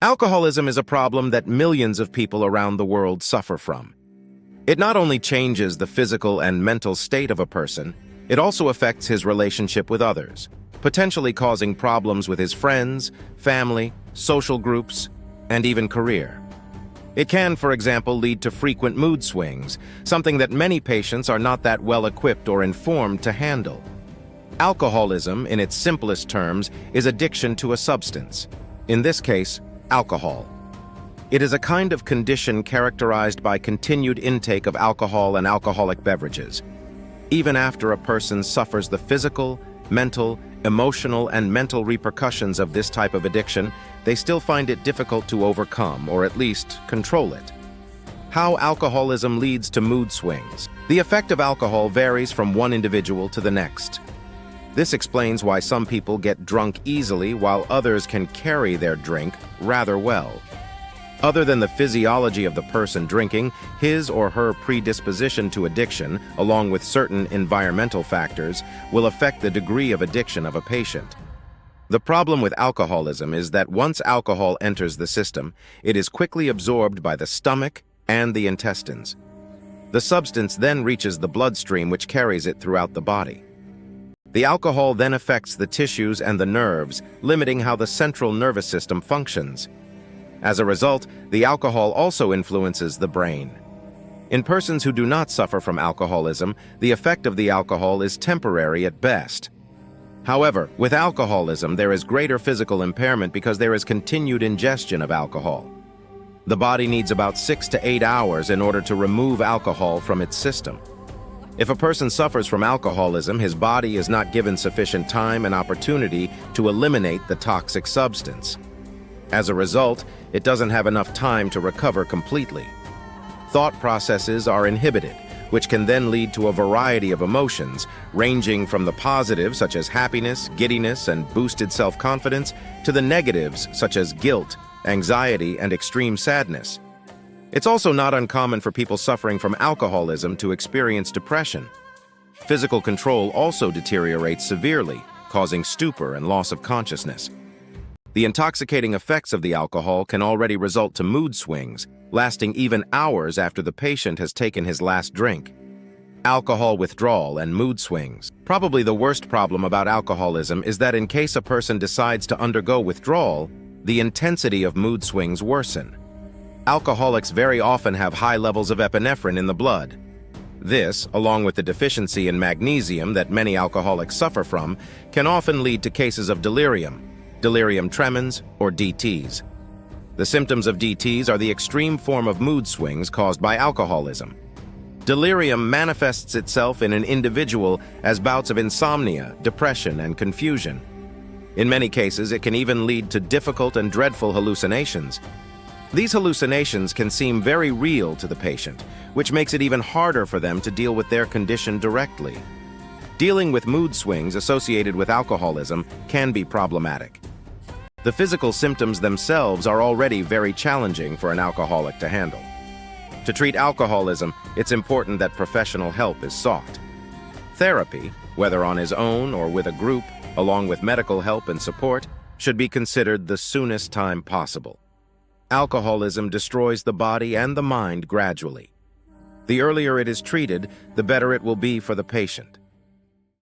Alcoholism is a problem that millions of people around the world suffer from. It not only changes the physical and mental state of a person, it also affects his relationship with others, potentially causing problems with his friends, family, social groups, and even career. It can, for example, lead to frequent mood swings, something that many patients are not that well equipped or informed to handle. Alcoholism, in its simplest terms, is addiction to a substance. In this case, alcohol. It is a kind of condition characterized by continued intake of alcohol and alcoholic beverages. Even after a person suffers the physical, mental, emotional, and mental repercussions of this type of addiction, they still find it difficult to overcome, or at least control it. How alcoholism leads to mood swings. The effect of alcohol varies from one individual to the next. This explains why some people get drunk easily while others can carry their drink rather well. Other than the physiology of the person drinking, his or her predisposition to addiction, along with certain environmental factors, will affect the degree of addiction of a patient. The problem with alcoholism is that once alcohol enters the system, it is quickly absorbed by the stomach and the intestines. The substance then reaches the bloodstream, which carries it throughout the body. The alcohol then affects the tissues and the nerves, limiting how the central nervous system functions. As a result, the alcohol also influences the brain. In persons who do not suffer from alcoholism, the effect of the alcohol is temporary at best. However, with alcoholism, there is greater physical impairment because there is continued ingestion of alcohol. The body needs about 6 to 8 hours in order to remove alcohol from its system. If a person suffers from alcoholism, his body is not given sufficient time and opportunity to eliminate the toxic substance. As a result, it doesn't have enough time to recover completely. Thought processes are inhibited, which can then lead to a variety of emotions, ranging from the positive, such as happiness, giddiness, and boosted self-confidence, to the negatives, such as guilt, anxiety, and extreme sadness. It's also not uncommon for people suffering from alcoholism to experience depression. Physical control also deteriorates severely, causing stupor and loss of consciousness. The intoxicating effects of the alcohol can already result to mood swings, lasting even hours after the patient has taken his last drink. Alcohol withdrawal and mood swings. Probably the worst problem about alcoholism is that in case a person decides to undergo withdrawal, the intensity of mood swings worsen. Alcoholics very often have high levels of epinephrine in the blood. This, along with the deficiency in magnesium that many alcoholics suffer from, can often lead to cases of delirium tremens, or DTs. The symptoms of DTs are the extreme form of mood swings caused by alcoholism. Delirium manifests itself in an individual as bouts of insomnia, depression, and confusion. In many cases, it can even lead to difficult and dreadful hallucinations. These hallucinations can seem very real to the patient, which makes it even harder for them to deal with their condition directly. Dealing with mood swings associated with alcoholism can be problematic. The physical symptoms themselves are already very challenging for an alcoholic to handle. To treat alcoholism, it's important that professional help is sought. Therapy, whether on his own or with a group, along with medical help and support, should be considered the soonest time possible. Alcoholism destroys the body and the mind gradually. The earlier it is treated, the better it will be for the patient.